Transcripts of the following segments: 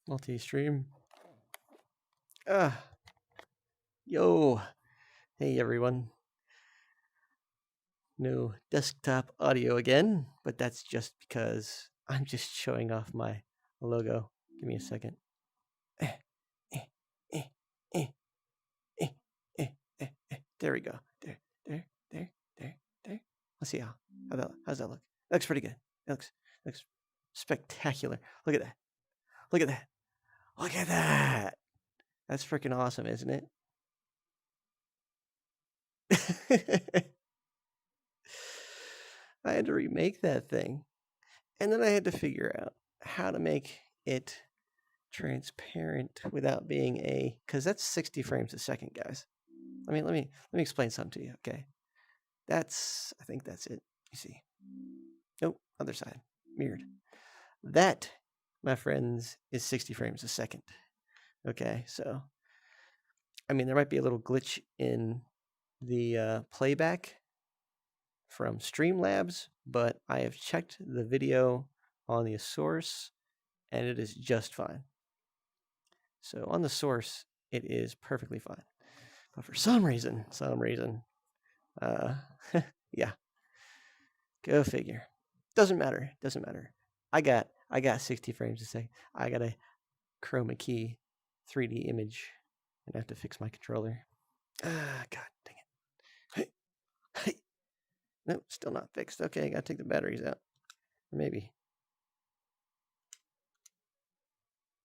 Multi-stream. Yo. Hey, everyone. No desktop audio again, but that's just because I'm just showing off my logo. Give me a second. There we go. There. Let's see how's that look? That looks pretty good. That looks spectacular. Look at that. Look at that. That's freaking awesome, isn't it? I had to remake that thing. And then I had to figure out how to make it transparent without being because that's 60 frames a second, guys. Let me explain something to you, okay? I think that's it. You see. Nope, other side. Mirrored. That, my friends, is 60 frames a second. Okay, so there might be a little glitch in the playback from Streamlabs, but I have checked the video on the source and it is just fine. So on the source, it is perfectly fine. But for some reason, yeah, go figure. Doesn't matter. I got 60 frames a second. I got a chroma key 3D image, and I have to fix my controller. God dang it. Hey. Nope, still not fixed. Okay, I gotta take the batteries out. Maybe.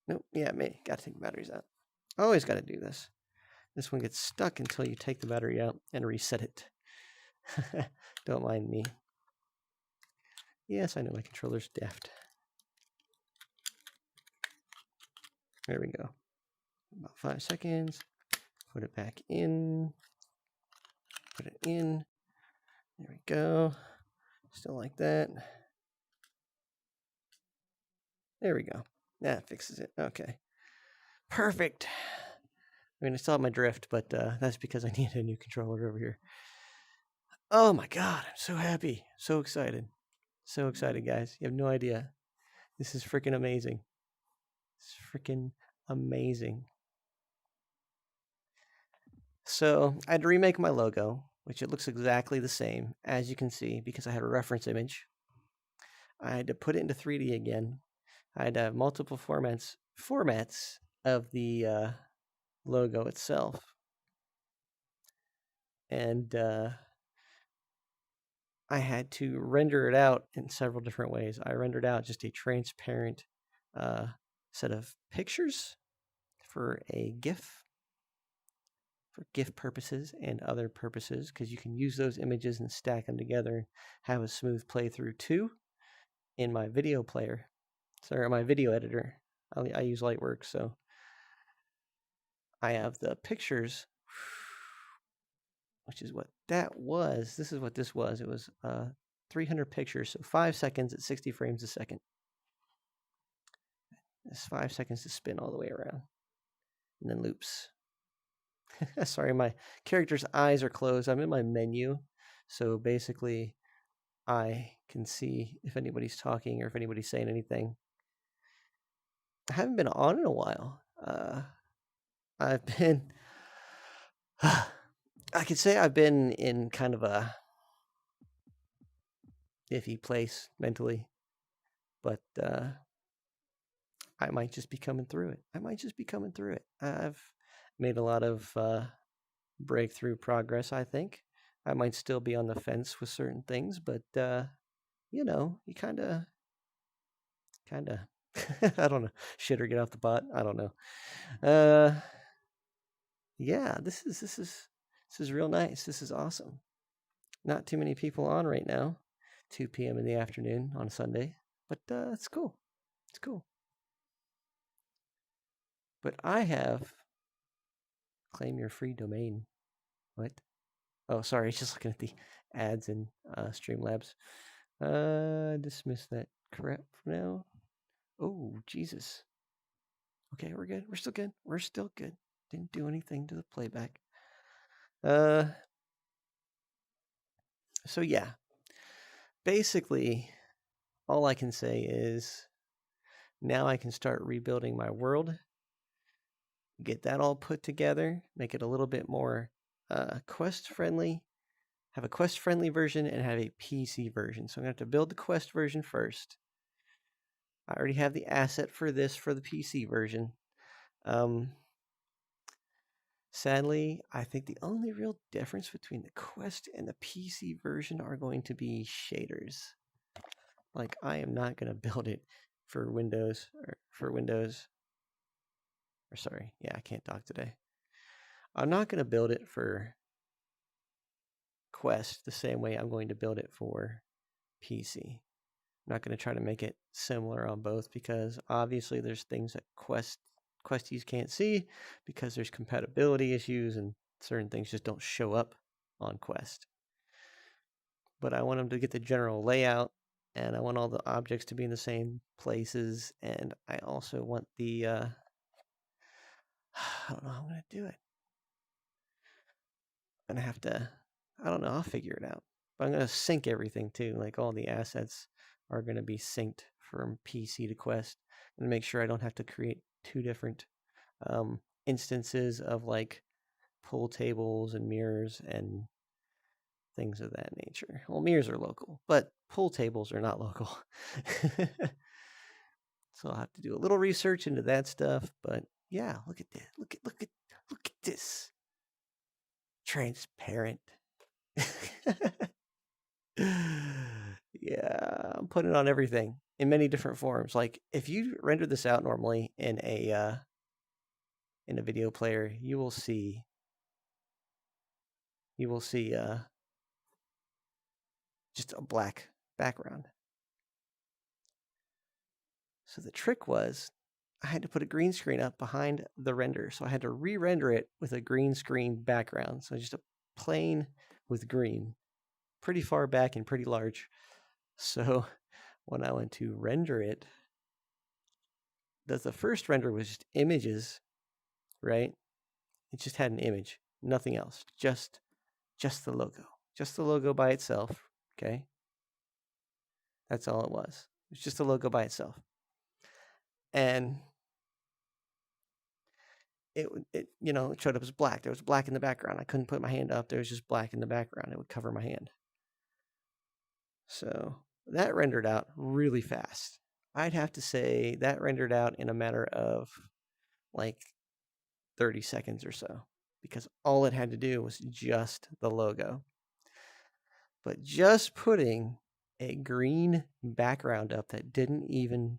Nope, yeah, gotta take the batteries out. Always gotta do this. This one gets stuck until you take the battery out and reset it. Don't mind me. Yes, I know my controller's deft. There we go. About 5 seconds. Put it back in. Put it in. There we go. Still like that. There we go. That fixes it. Okay. Perfect. I still have my drift, but that's because I need a new controller over here. Oh my God, I'm so happy. So excited. So excited, guys. You have no idea. This is freaking amazing. It's freaking amazing. So I had to remake my logo, which it looks exactly the same, as you can see, because I had a reference image. I had to put it into 3D again. I had to have multiple formats of the logo itself. And I had to render it out in several different ways. I rendered out just a transparent set of pictures for a GIF, for GIF purposes and other purposes, because you can use those images and stack them together and have a smooth playthrough too. In my video player, my video editor, I use Lightworks, so I have the pictures, which is what that was. This is what this was. It was 300 pictures, so 5 seconds at 60 frames a second. It's 5 seconds to spin all the way around, and then loops. Sorry, my character's eyes are closed. I'm in my menu, so basically I can see if anybody's talking or if anybody's saying anything. I haven't been on in a while. I've been, I could say I've been in kind of a iffy place mentally, but I might just be coming through it. I've made a lot of breakthrough progress, I think. I might still be on the fence with certain things, but you kind of I don't know, shit or get off the pot. I don't know. Yeah, this is real nice. This is awesome. Not too many people on right now, 2 p.m. in the afternoon on a Sunday, but it's cool. It's cool. But I have claim your free domain. What? Oh, sorry, just looking at the ads in Streamlabs. Dismiss that crap for now. Oh, Jesus. Okay, we're good. We're still good. Didn't do anything to the playback. So yeah. Basically, all I can say is Now I can start rebuilding my world, get that all put together, make it a little bit more quest friendly, have a quest friendly version and have a PC version. So I'm going to have to build the quest version first. I already have the asset for this for the PC version. Sadly, I think the only real difference between the quest and the PC version are going to be shaders. Like, I am not going to build it for Windows, sorry, yeah, I can't talk today. I'm not going to build it for Quest the same way I'm going to build it for PC. I'm not going to try to make it similar on both because obviously there's things that Questies can't see because there's compatibility issues and certain things just don't show up on Quest. But I want them to get the general layout, and I want all the objects to be in the same places, and I also want the I don't know how I'm going to do it. I'm going to have to, I don't know, I'll figure it out. But I'm going to sync everything too. Like all the assets are going to be synced from PC to Quest and make sure I don't have to create two different instances of like pool tables and mirrors and things of that nature. Well, mirrors are local, but pool tables are not local. So I'll have to do a little research into that stuff. But yeah, look at this. Look at this. Transparent. Yeah, I'm putting it on everything in many different forms. Like if you render this out normally in a video player, you will see just a black background. So the trick was I had to put a green screen up behind the render. So I had to re-render it with a green screen background. So just a plain with green, pretty far back and pretty large. So when I went to render it, the first render was just images, right? It just had an image, nothing else, just the logo by itself. Okay, that's all it was. It's just a logo by itself, and it it showed up as black. There was black in the background. I couldn't put my hand up. There was just black in the background. It would cover my hand. So that rendered out really fast. I'd have to say that rendered out in a matter of like 30 seconds or so, because all it had to do was just the logo. But just putting a green background up that didn't even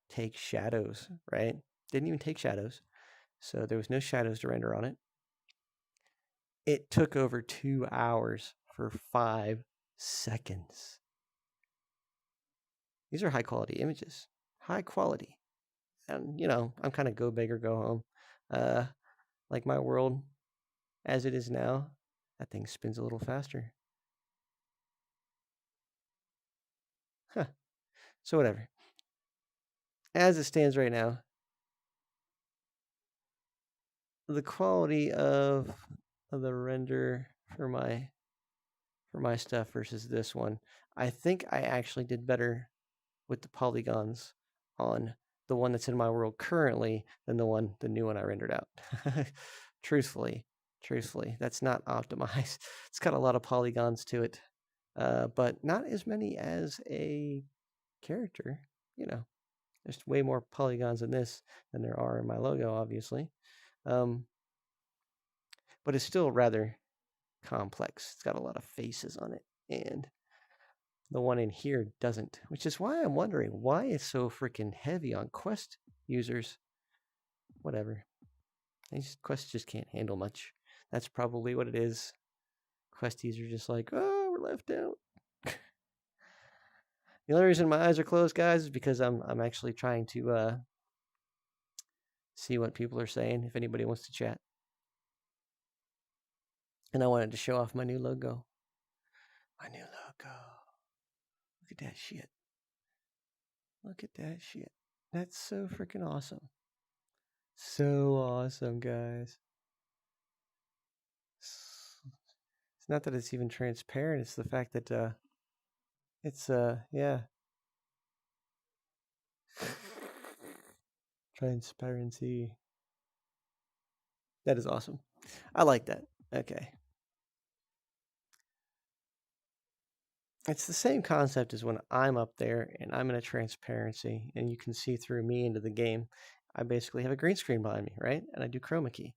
take shadows, right? Didn't even take shadows. So there was no shadows to render on it. It took over 2 hours for 5 seconds. These are high quality images. High quality. And, I'm kind of go big or go home. Like my world as it is now, that thing spins a little faster. Huh. So whatever. As it stands right now, the quality of the render for my stuff versus this one, I think I actually did better with the polygons on the one that's in my world currently than the new one I rendered out. Truthfully, that's not optimized. It's got a lot of polygons to it, but not as many as a character. There's way more polygons in this than there are in my logo, obviously. But it's still rather complex. It's got a lot of faces on it, and the one in here doesn't, which is why I'm wondering why it's so freaking heavy on Quest users. Whatever. Quest just can't handle much. That's probably what it is. Questies are just like, oh, we're left out. The only reason my eyes are closed, guys, is because I'm actually trying to see what people are saying, if anybody wants to chat. And I wanted to show off my new logo. My new logo. Look at that shit. Look at that shit. That's so freaking awesome. So awesome, guys. It's not that it's even transparent, it's the fact that it's yeah. Transparency. That is awesome. I like that. Okay. It's the same concept as when I'm up there and I'm in a transparency and you can see through me into the game. I basically have a green screen behind me, right? And I do chroma key.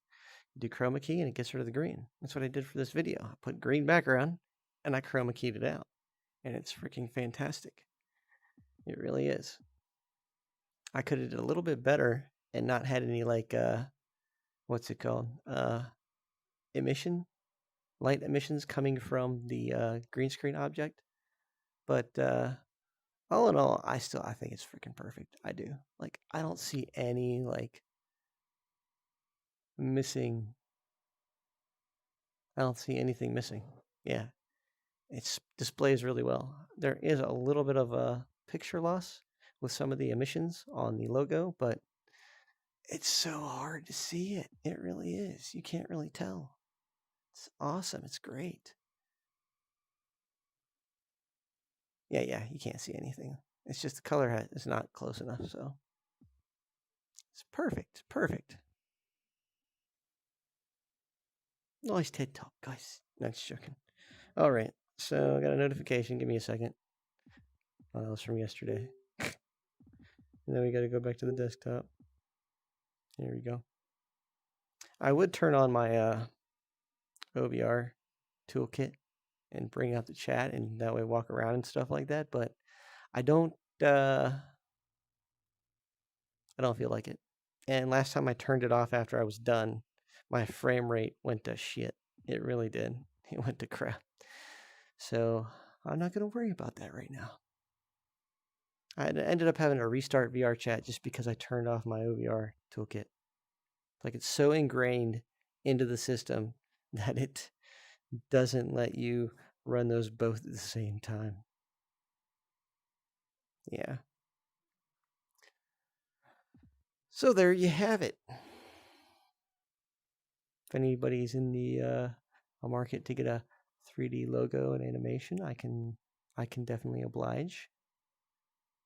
Do chroma key and it gets rid of the green. That's what I did for this video. I put green background and I chroma keyed it out. And it's freaking fantastic. It really is. I could have did a little bit better and not had any like what's it called? Emission, light emissions coming from the green screen object. But all in all, I think it's freaking perfect. I do. Like I don't see any like missing. I don't see anything missing. Yeah, it displays really well. There is a little bit of a picture loss with some of the emissions on the logo, but it's so hard to see it. It really is. You can't really tell. It's awesome. It's great. Yeah, you can't see anything. It's just the color is not close enough, so it's perfect. Perfect. Nice TED Talk, guys. That's joking. All right, so I got a notification. Give me a second. Oh, that was from yesterday. And then we got to go back to the desktop. Here we go. I would turn on my OBR toolkit and bring out the chat and that way walk around and stuff like that, but I don't feel like it. And last time I turned it off after I was done, my frame rate went to shit. It really did. It went to crap. So I'm not going to worry about that right now. I ended up having to restart VR chat just because I turned off my OBR toolkit. Like it's so ingrained into the system that it doesn't let you run those both at the same time. Yeah. So there you have it. If anybody's in the market to get a 3D logo and animation, I can definitely oblige.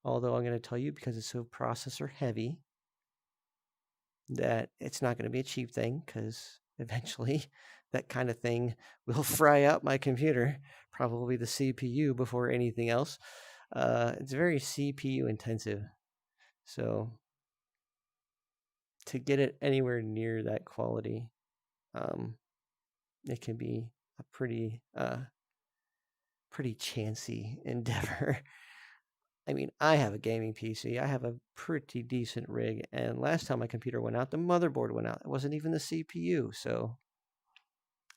Although I'm going to tell you, because it's so processor heavy, that it's not going to be a cheap thing, because eventually that kind of thing will fry out my computer, probably the CPU before anything else. It's very CPU intensive. So to get it anywhere near that quality, it can be a pretty chancy endeavor. I mean, I have a gaming PC. I have a pretty decent rig, and last time my computer went out, the motherboard went out. It wasn't even the CPU, so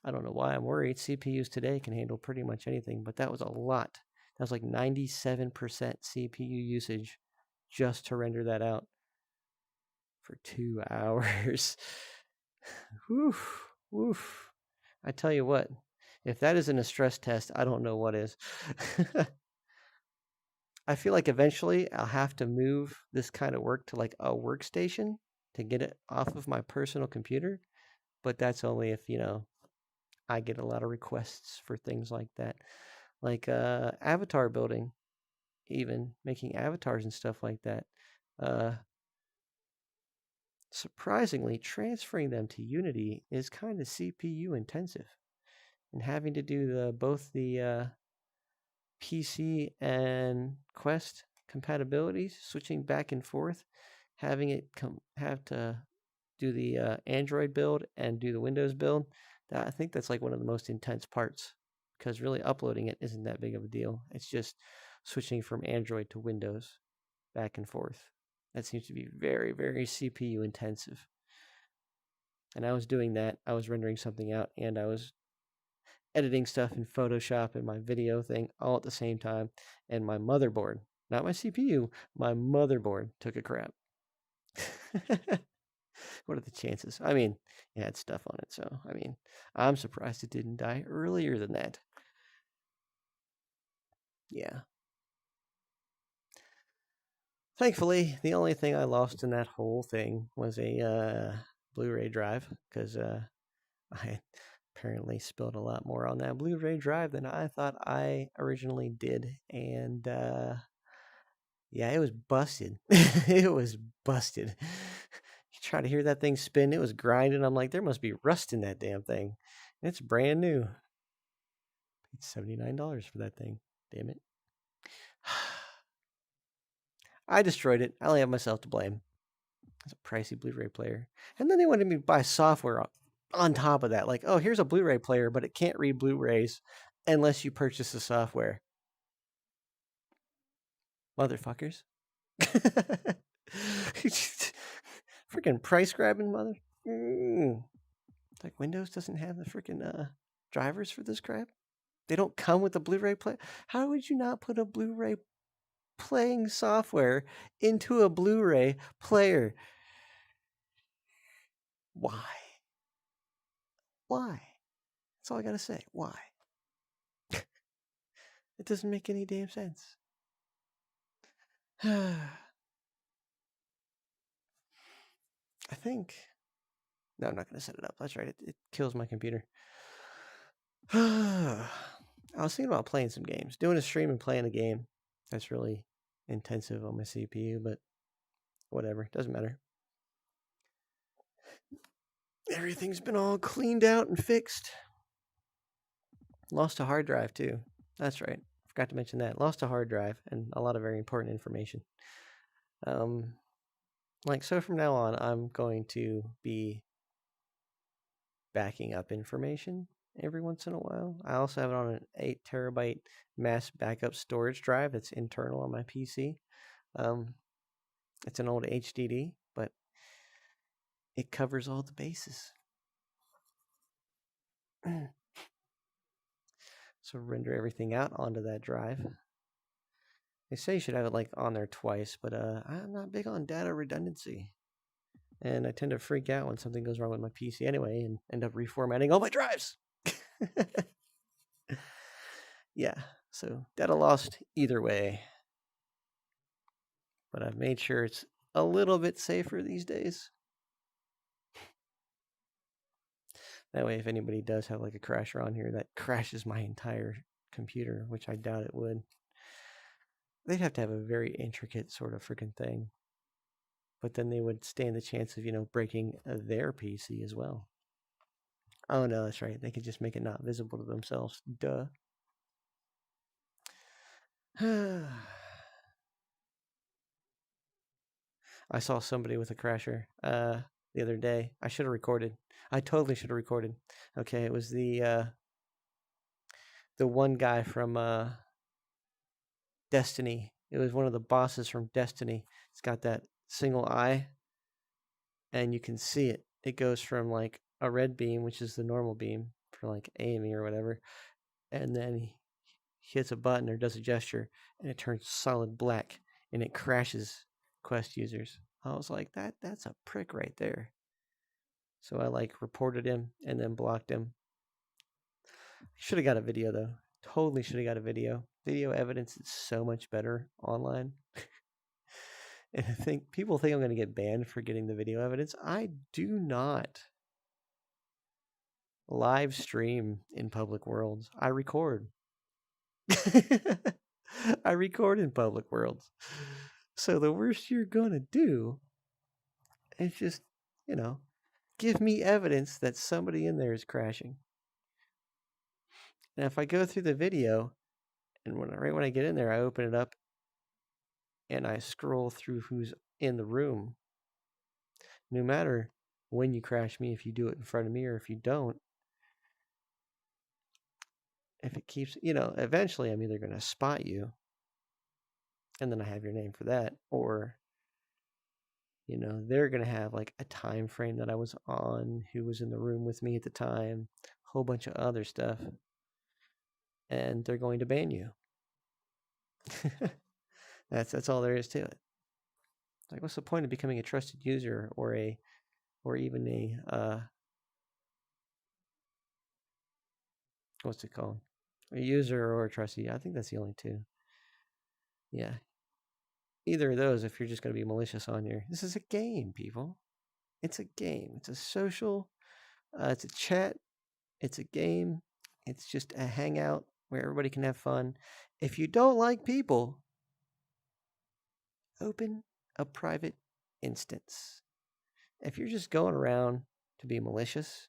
I don't know why I'm worried. CPUs today can handle pretty much anything, but that was a lot. That was like 97% CPU usage just to render that out for 2 hours. Woof, woof. I tell you what, if that isn't a stress test, I don't know what is. I feel like eventually I'll have to move this kind of work to like a workstation to get it off of my personal computer. But that's only if, I get a lot of requests for things like that. Like avatar building, even making avatars and stuff like that. Surprisingly, transferring them to Unity is kind of CPU intensive. And having to do both the PC and Quest compatibilities, switching back and forth, having it have to do the Android build and do the Windows build. I think that's like one of the most intense parts, because really uploading it isn't that big of a deal. It's just switching from Android to Windows back and forth. That seems to be very, very CPU intensive. And I was doing that. I was rendering something out and I was editing stuff in Photoshop and my video thing all at the same time. And my motherboard, not my CPU, my motherboard took a crap. What are the chances? I mean, it had stuff on it, so I mean, I'm surprised it didn't die earlier than that. Yeah. Thankfully, the only thing I lost in that whole thing was a Blu-ray drive, because I apparently spilled a lot more on that Blu-ray drive than I thought I originally did, and yeah, it was busted. It was busted. You try to hear that thing spin. It was grinding. I'm like, there must be rust in that damn thing. And it's brand new. Paid $79 for that thing. Damn it. I destroyed it. I only have myself to blame. It's a pricey Blu-ray player. And then they wanted me to buy software on top of that. Like, oh, here's a Blu-ray player, but it can't read Blu-rays unless you purchase the software. Motherfuckers. Freaking price grabbing mother. Like Windows doesn't have the freaking drivers for this crap. They don't come with a Blu-ray player. How would you not put a Blu-ray playing software into a Blu-ray player? Why? Why? That's all I gotta say. Why? It doesn't make any damn sense. I think. No, I'm not gonna set it up. That's right. It kills my computer. I was thinking about playing some games, doing a stream and playing a game. That's really intensive on my CPU, but whatever. Doesn't matter. Everything's been all cleaned out and fixed. Lost a hard drive too. That's right. Forgot to mention that. Lost a hard drive and a lot of very important information. So from now on, I'm going to be backing up information every once in a while. I also have it on an 8 terabyte mass backup storage drive that's internal on my PC. It's an old HDD, but it covers all the bases. So render everything out onto that drive. They say you should have it on there twice, but I'm not big on data redundancy. And I tend to freak out when something goes wrong with my PC anyway and end up reformatting all my drives. Yeah, so data lost either way. But I've made sure it's a little bit safer these days. That way, if anybody does have a crasher on here that crashes my entire computer, which I doubt it would, they'd have to have a very intricate sort of freaking thing. But then they would stand the chance of, breaking their PC as well. Oh, no, that's right. They could just make it not visible to themselves. Duh. I saw somebody with a crasher the other day. I should have recorded. I totally should have recorded. Okay, it was the one guy from Destiny. It was one of the bosses from Destiny. It's got that single eye, and you can see it. It goes from a red beam, which is the normal beam for aiming or whatever, and then he hits a button or does a gesture, and it turns solid black, and it crashes Quest users. I was like, that's a prick right there. So I reported him and then blocked him. Should have got a video though. Totally should have got a video. Video evidence is so much better online. And I think people think I'm going to get banned for getting the video evidence. I do not live stream in public worlds. I record. I record in public worlds. So the worst you're going to do is just, give me evidence that somebody in there is crashing. And if I go through the video, and right when I get in there, I open it up and I scroll through who's in the room. No matter when you crash me, if you do it in front of me or if you don't, if it keeps, eventually I'm either going to spot you, and then I have your name for that, or, they're going to have a time frame that I was on, who was in the room with me at the time, a whole bunch of other stuff, and they're going to ban you. That's all there is to it. What's the point of becoming a trusted user or even a what's it called? A user or a trustee? I think that's the only two. Yeah. Either of those, if you're just going to be malicious on here. This is a game, people. It's a game. It's a social. It's a chat. It's a game. It's just a hangout where everybody can have fun. If you don't like people, open a private instance. if you're just going around to be malicious,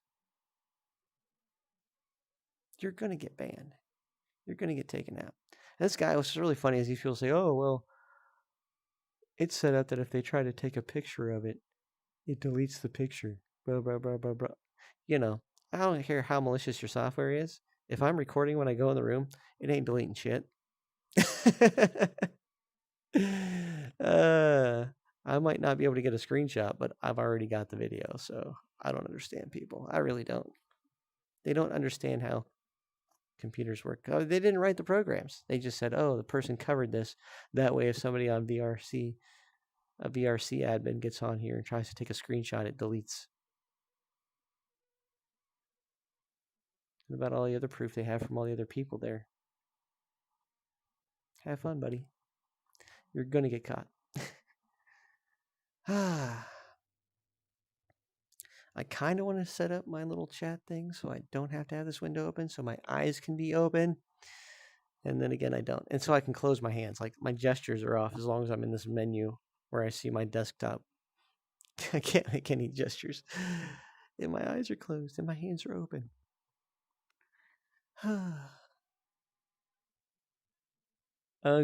you're going to get banned. You're going to get taken out. And this guy was really funny as he feels say, oh, well, it's set up that if they try to take a picture of it, it deletes the picture. Blah, blah, blah, blah, blah. You know, I don't care how malicious your software is. If I'm recording when I go in the room, it ain't deleting shit. I might not be able to get a screenshot, but I've already got the video, so I don't understand people. I really don't. They don't understand how computers work. They didn't write the programs. They just said, oh, the person covered this. That way, if somebody on a VRC admin gets on here and tries to take a screenshot, it deletes. What about all the other proof they have from all the other people there? Have fun, buddy. You're going to get caught. I kind of want to set up my little chat thing so I don't have to have this window open so my eyes can be open. And then again, I don't. And so I can close my hands. Like my gestures are off as long as I'm in this menu where I see my desktop. I can't make any gestures. And my eyes are closed and my hands are open. I'm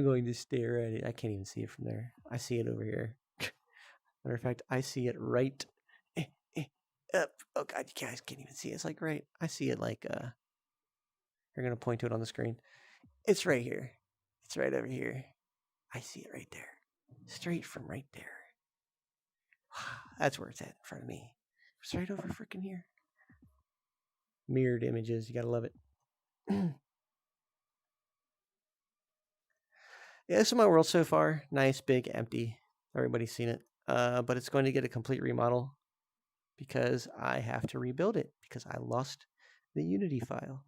going to stare at it. I can't even see it from there. I see it over here. Matter of fact, I see it right up. Oh God, you guys can't even see it. It's like right. I see it like you're gonna point to it on the screen. It's right here. It's right over here. I see it right there. Straight from right there. That's where it's at in front of me. It's right over freaking here. Mirrored images. You gotta love it. Yeah, this is my world so far. Nice, big, empty. Everybody's seen it. But it's going to get a complete remodel because I have to rebuild it because I lost the Unity file.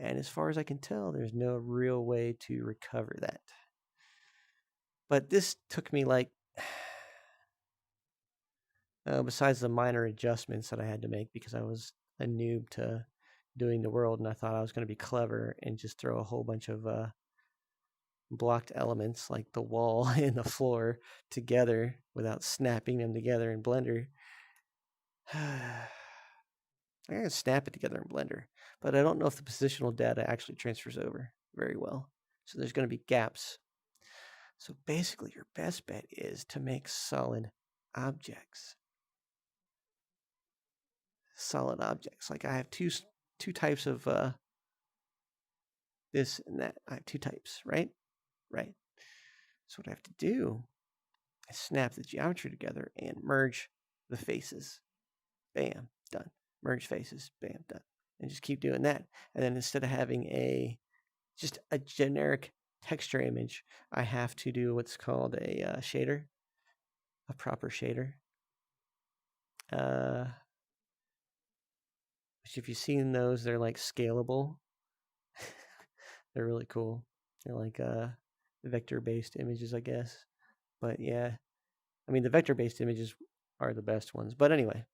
And as far as I can tell, there's no real way to recover that. But this took me like, besides the minor adjustments that I had to make because I was a noob to doing the world and I thought I was going to be clever and just throw a whole bunch of blocked elements like the wall and the floor together without snapping them together in Blender. I can snap it together in Blender, but I don't know if the positional data actually transfers over very well. So there's going to be gaps. So basically your best bet is to make solid objects. Solid objects. Like I have two types of this and that. I have two types, right? Right. So what I have to do is snap the geometry together and merge the faces. Bam, done. Merge faces, bam, done. And just keep doing that. And then instead of having just a generic texture image, I have to do what's called a shader, a proper shader. Which if you've seen those, they're like scalable. They're really cool. They're like vector-based images, I guess. But yeah, I mean the vector-based images are the best ones. But anyway,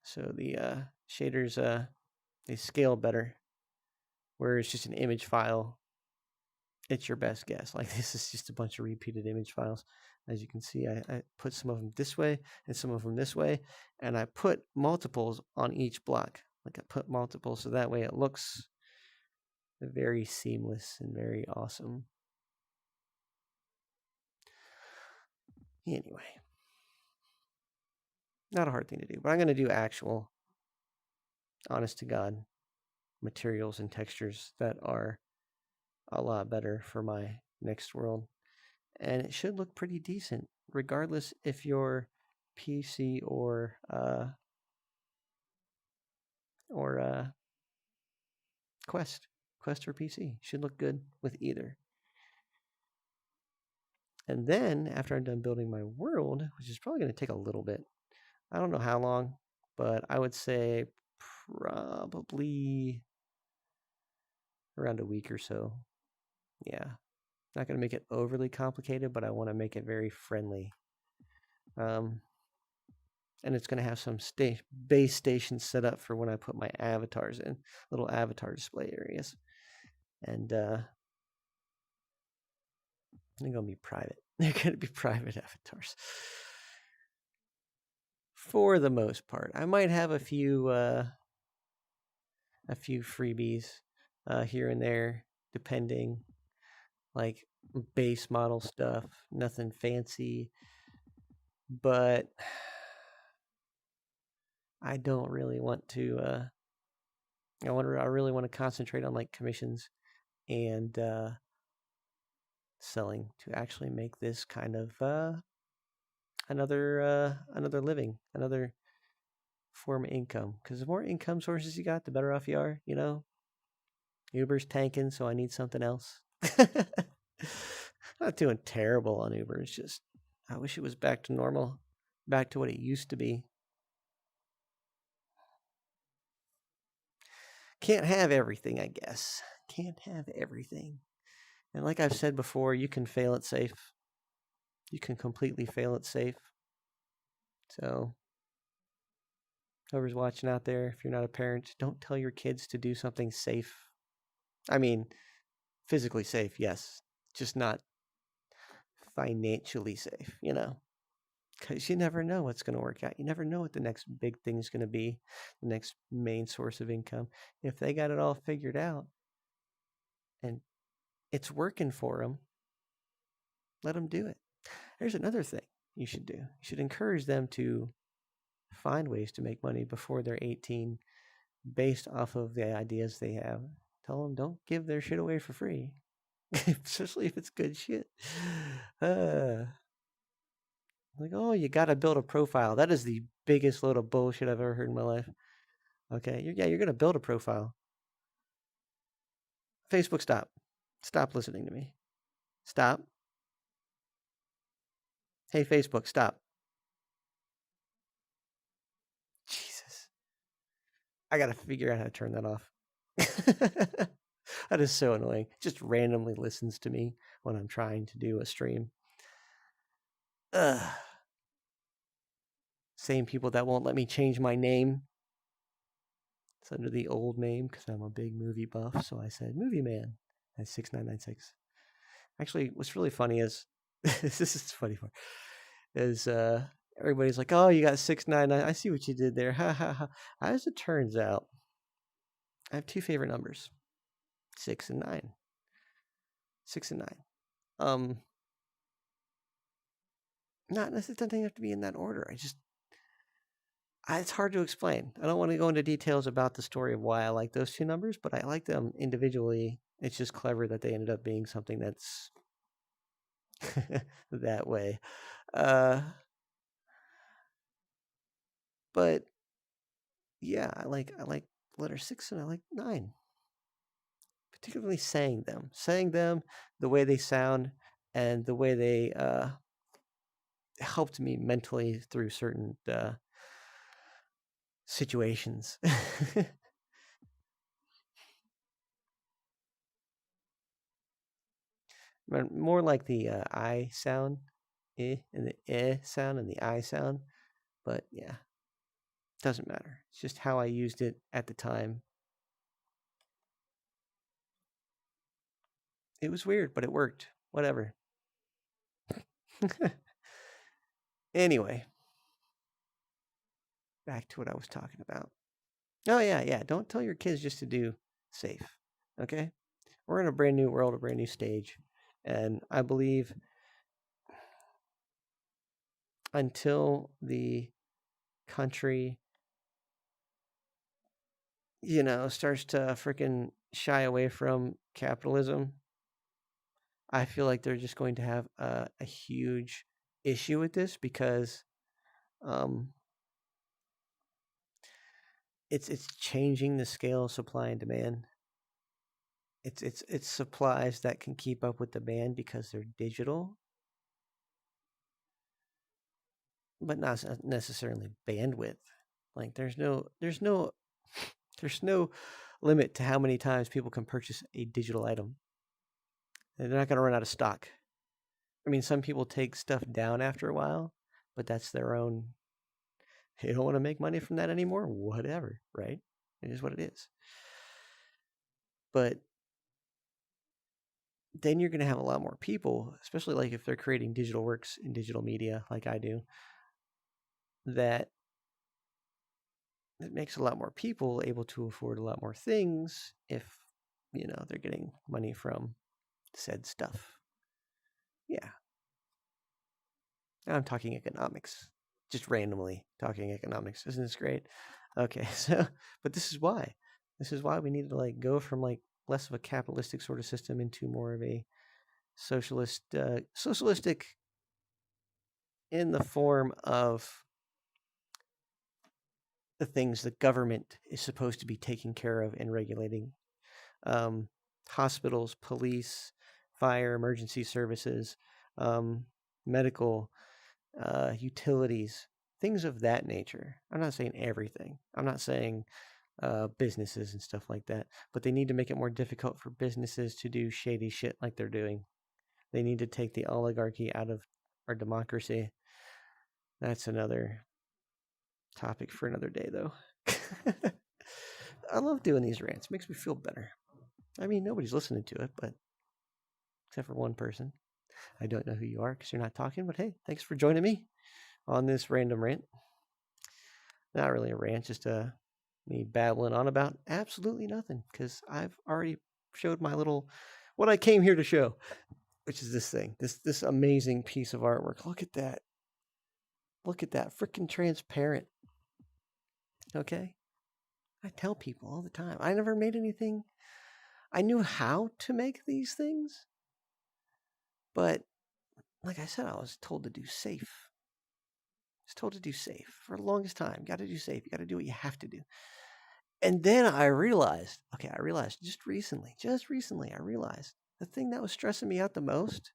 so the shaders they scale better. Whereas just an image file, it's your best guess. Like this is just a bunch of repeated image files. As you can see, I put some of them this way and some of them this way, and I put multiples on each block. Like I put multiples so that way it looks very seamless and very awesome. Anyway, not a hard thing to do, but I'm going to do actual, honest to God, materials and textures that are a lot better for my next world. And it should look pretty decent, regardless if you're PC or Quest. Quest for PC should look good with either. And then after I'm done building my world, which is probably going to take a little bit, I don't know how long, but I would say probably around a week or so. Yeah, not going to make it overly complicated, but I want to make it very friendly. And it's going to have some base stations set up for when I put my avatars in, little avatar display areas. And they're going to be private. They're going to be private avatars. for the most part. I might have a few freebies here and there, depending, like base model stuff, nothing fancy. But I don't really want to. I really want to concentrate on like commissions and selling to actually make this kind of another living, another form of income. Because the more income sources you got, the better off you are. You know, Uber's tanking, so I need something else. Not doing terrible on Uber. It's just I wish it was back to normal, back to what it used to be. Can't have everything, I guess. Can't have everything. And like I've said before, you can fail it safe. You can completely fail it safe. So, whoever's watching out there, if you're not a parent, don't tell your kids to do something safe. I mean, physically safe, yes, just not financially safe, you know, because you never know what's going to work out. You never know what the next big thing is going to be, the next main source of income. If they got it all figured out and it's working for them, let them do it. There's another thing you should do. You should encourage them to find ways to make money before they're 18 based off of the ideas they have. Tell them don't give their shit away for free, especially if it's good shit. Like, oh, you got to build a profile. That is the biggest load of bullshit I've ever heard in my life. Okay, you're going to build a profile. Facebook, stop. Stop listening to me. Stop. Hey, Facebook, stop. Jesus. I got to figure out how to turn that off. That is so annoying. It just randomly listens to me when I'm trying to do a stream. Ugh. Same people that won't let me change my name. It's under the old name because I'm a big movie buff. So I said Movie Man at 6996. Actually, what's really funny is this is funny part is everybody's like, oh, you got 699. I see what you did there. Ha ha ha. As it turns out, I have two favorite numbers, 6 and 9. 6 and 9. Not necessarily doesn't have to be in that order. It's hard to explain. I don't want to go into details about the story of why I like those two numbers, but I like them individually. It's just clever that they ended up being something that's that way. But yeah, I like letter 6 and I like 9. Particularly saying them, the way they sound, and the way they helped me mentally through certain situations. More like the I sound, and the sound and the I sound, but yeah, doesn't matter. It's just how I used it at the time. It was weird, but it worked. Whatever. Anyway, back to what I was talking about. Oh yeah. Don't tell your kids just to do safe. Okay? We're in a brand new world, a brand new stage. And I believe until the country, starts to freaking shy away from capitalism, I feel like they're just going to have a huge issue with this because it's changing the scale of supply and demand. It's supplies that can keep up with demand because they're digital, but not necessarily bandwidth. Like there's no limit to how many times people can purchase a digital item. They're not going to run out of stock. I mean, some people take stuff down after a while, but that's their own. They don't want to make money from that anymore. Whatever, right? It is what it is. But then you're going to have a lot more people, especially like if they're creating digital works in digital media like I do, that it makes a lot more people able to afford a lot more things if, they're getting money from said stuff. Yeah. I'm talking economics. Just randomly talking economics. Isn't this great? Okay, but this is why. This is why we need to go from less of a capitalistic sort of system into more of a socialistic in the form of the things the government is supposed to be taking care of and regulating. Hospitals, police, fire, emergency services, medical, utilities, things of that nature. I'm not saying everything. I'm not saying businesses and stuff like that, but they need to make it more difficult for businesses to do shady shit like they're doing. They need to take the oligarchy out of our democracy. That's another topic for another day, though. I love doing these rants. It makes me feel better. I mean, nobody's listening to it, but except for one person. I don't know who you are because you're not talking, but hey, thanks for joining me on this random rant. Not really a rant, just me babbling on about absolutely nothing because I've already showed what I came here to show, which is this thing, this amazing piece of artwork. Look at that. Look at that, freaking transparent. Okay? I tell people all the time. I never made anything. I knew how to make these things, but like I said, I was told to do safe. I was told to do safe for the longest time. You got to do safe. You got to do what you have to do. And then I realized, just recently, I realized the thing that was stressing me out the most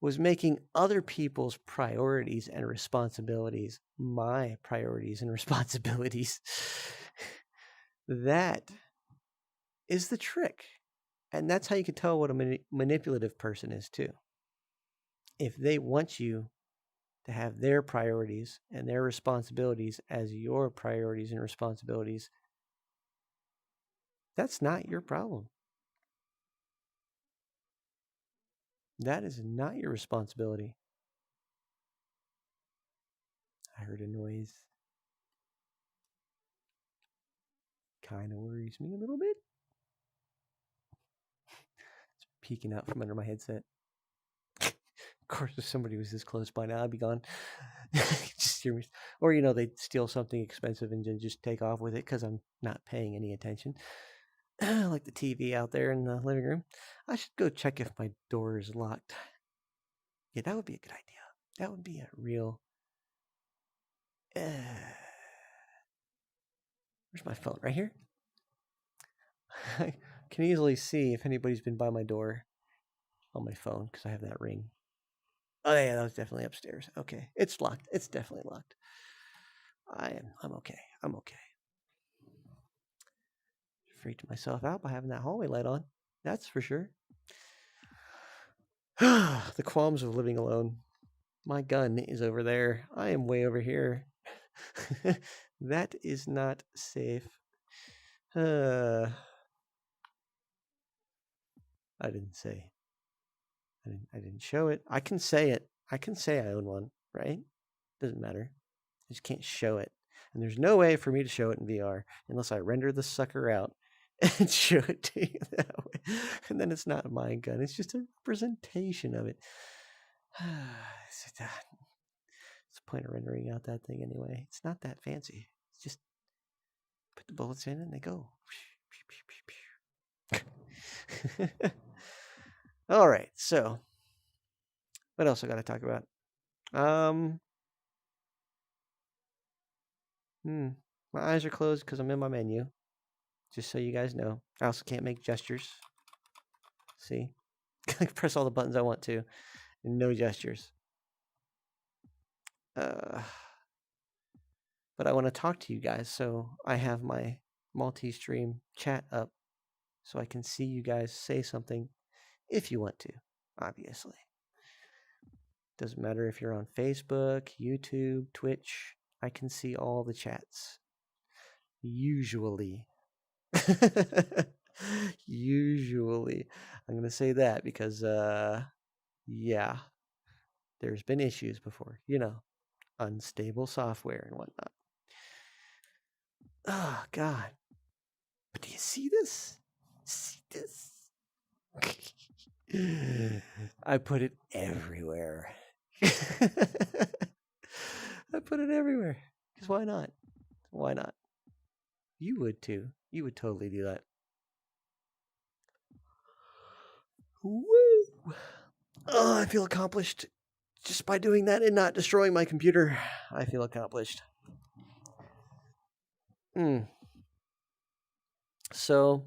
was making other people's priorities and responsibilities my priorities and responsibilities. That is the trick. And that's how you can tell what a manipulative person is, too. If they want you to have their priorities and their responsibilities as your priorities and responsibilities, that's not your problem. That is not your responsibility. I heard a noise. Kind of worries me a little bit. It's peeking out from under my headset. Of course, if somebody was this close by now, I'd be gone. Just hear me. Or, they'd steal something expensive and then just take off with it because I'm not paying any attention. Like the TV out there in the living room. I should go check if my door is locked. Yeah, that would be a good idea. That would be a real... Where's my phone? Right here? I can easily see if anybody's been by my door on my phone because I have that ring. Oh, yeah, that was definitely upstairs. Okay, it's locked. It's definitely locked. I'm okay. I'm okay. Freaked myself out by having that hallway light on. That's for sure. The qualms of living alone. My gun is over there. I am way over here. That is not safe. I didn't say. I didn't show it. I can say it. I can say I own one, right? Doesn't matter. I just can't show it. And there's no way for me to show it in VR unless I render the sucker out and show it to you that way. And then it's not my gun. It's just a representation of it. It's the point of rendering out that thing anyway. It's not that fancy. It's just put the bullets in and they go. All right, so what else I got to talk about? My eyes are closed because I'm in my menu. Just so you guys know. I also can't make gestures. See? I can press all the buttons I want to. And no gestures. But I want to talk to you guys, so I have my multi-stream chat up so I can see you guys say something if you want to, obviously. Doesn't matter if you're on Facebook, YouTube, Twitch. I can see all the chats. Usually. Usually. I'm going to say that because, yeah, there's been issues before. Unstable software and whatnot. Oh, God. But do you see this? See this? I put it everywhere. I put it everywhere. Because why not? Why not? You would too. You would totally do that. Woo! Oh, I feel accomplished just by doing that and not destroying my computer. I feel accomplished. So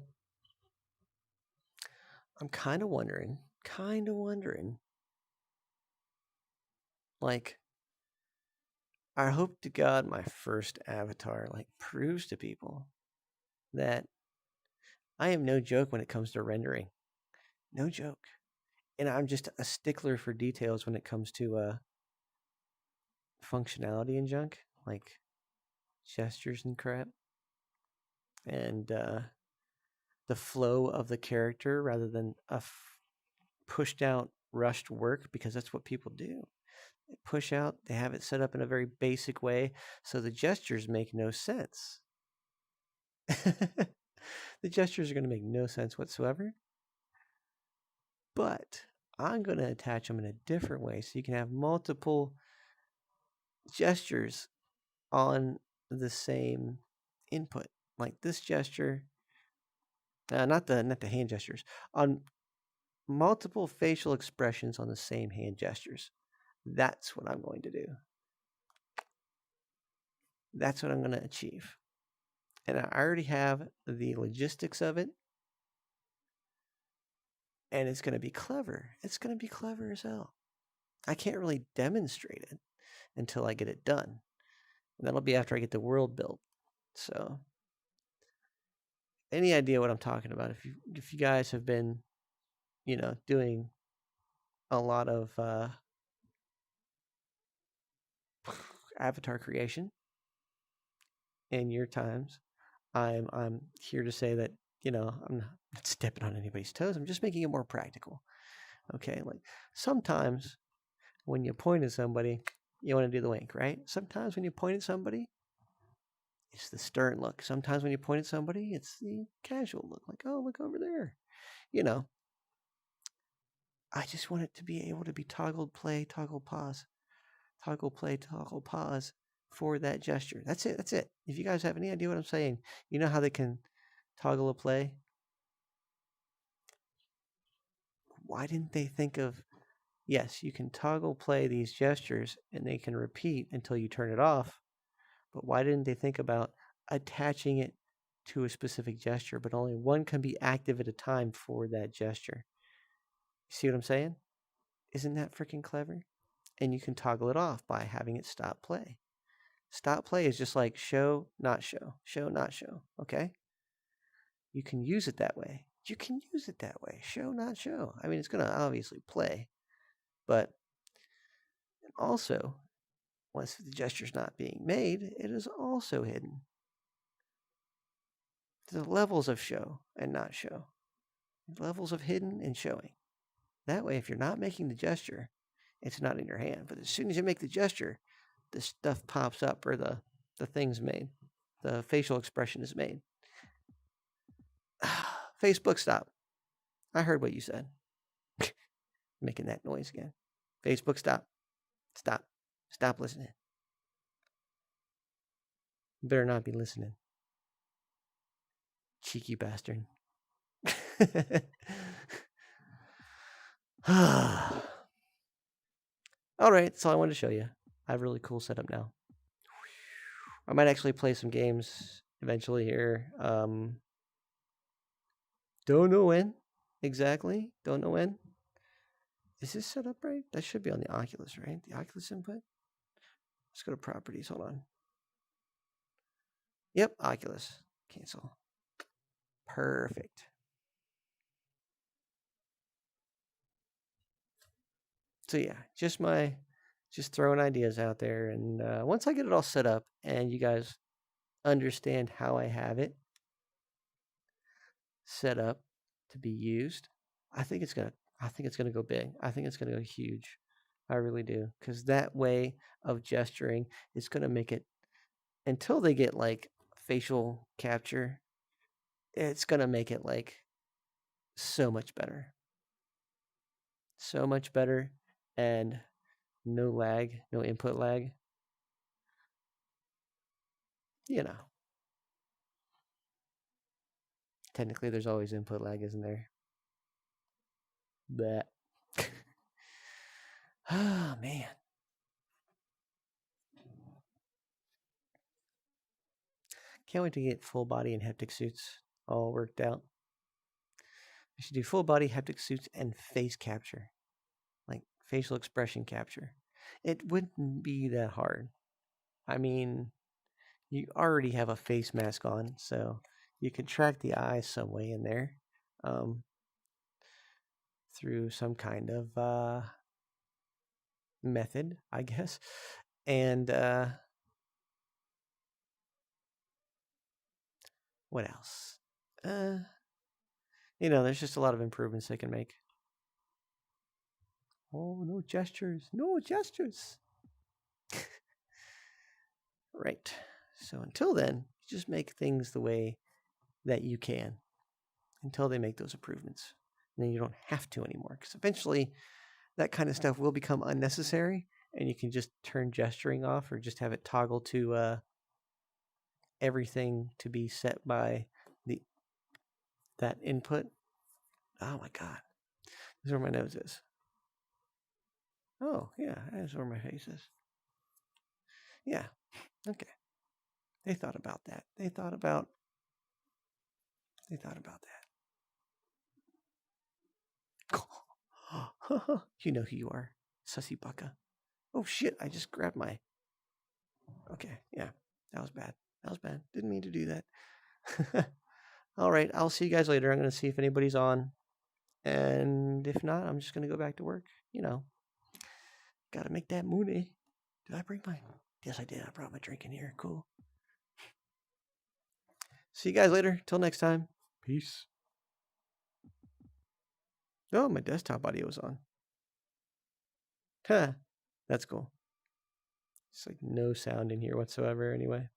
I'm kind of wondering, like, I hope to God my first avatar proves to people that I am no joke when it comes to rendering. No joke. And I'm just a stickler for details when it comes to functionality and junk, like gestures and crap. And the flow of the character rather than pushed out, rushed work, because that's what people do. They push out, they have it set up in a very basic way, so the gestures make no sense. The gestures are going to make no sense whatsoever. But I'm going to attach them in a different way so you can have multiple gestures on the same input. Like this gesture, not the hand gestures, on multiple facial expressions on the same hand gestures. That's what I'm going to do. That's what I'm going to achieve. And I already have the logistics of it. And it's going to be clever. It's going to be clever as hell. I can't really demonstrate it until I get it done. And that'll be after I get the world built. So, any idea what I'm talking about? If you guys have been, doing a lot of avatar creation in your times, I'm here to say that I'm not stepping on anybody's toes. I'm just making it more practical. Okay, like sometimes when you point at somebody, you want to do the wink, right? Sometimes when you point at somebody, it's the stern look. Sometimes when you point at somebody, it's the casual look, like, oh, look over there. I just want it to be able to be toggled play, toggle pause, toggle play, toggle pause for that gesture. That's it. That's it. If you guys have any idea what I'm saying, you know how they can toggle a play? Why didn't they think of, yes, you can toggle play these gestures and they can repeat until you turn it off, but why didn't they think about attaching it to a specific gesture, but only one can be active at a time for that gesture? You see what I'm saying? Isn't that freaking clever? And you can toggle it off by having it stop play. Stop play is just like show, not show, show, not show. Okay? You can use it that way. You can use it that way. Show, not show. I mean, it's going to obviously play, but also, once the gesture's not being made, it is also hidden. The levels of show and not show. Levels of hidden and showing. That way, if you're not making the gesture, it's not in your hand. But as soon as you make the gesture, the stuff pops up, or the thing's made. The facial expression is made. Facebook, stop. I heard what you said. Making that noise again. Facebook, stop. Stop. Stop listening. Better not be listening. Cheeky bastard. All right, that's all I wanted to show you. I have a really cool setup now. I might actually play some games eventually here. Don't know when exactly. Don't know when. Is this set up right? That should be on the Oculus, right? The Oculus input. Let's go to properties. Hold on. Yep, Oculus. Cancel. Perfect. So yeah, just throwing ideas out there, and once I get it all set up and you guys understand how I have it set up to be used, I think it's gonna go big. I think it's gonna go huge. I really do, because that way of gesturing is gonna make it, until they get like facial capture, it's gonna make it like so much better. So much better, and no lag, no input lag. You know, technically there's always input lag, isn't there? But oh man. Can't wait to get full body and haptic suits all worked out. I should do full body haptic suits and face capture, like facial expression capture. It wouldn't be that hard. I mean, you already have a face mask on, so you can track the eyes some way in there through some kind of method, I guess. And what else? There's just a lot of improvements they can make. Oh, no gestures. No gestures. Right. So until then, just make things the way that you can until they make those improvements. And then you don't have to anymore, because eventually that kind of stuff will become unnecessary, and you can just turn gesturing off or just have it toggle to everything to be set by that input. Oh my god. This is where my nose is. Oh, yeah, that's where my face is. Yeah. Okay. They thought about that. They thought about that. You know who you are, sussy bucka. Oh shit, I just grabbed my... Okay, yeah. That was bad. Didn't mean to do that. All right, I'll see you guys later. I'm going to see if anybody's on. And if not, I'm just going to go back to work. Got to make that money. Did I bring my... Yes, I did. I brought my drink in here. Cool. See you guys later. Till next time. Peace. Oh, my desktop audio was on. Huh. That's cool. It's like no sound in here whatsoever anyway.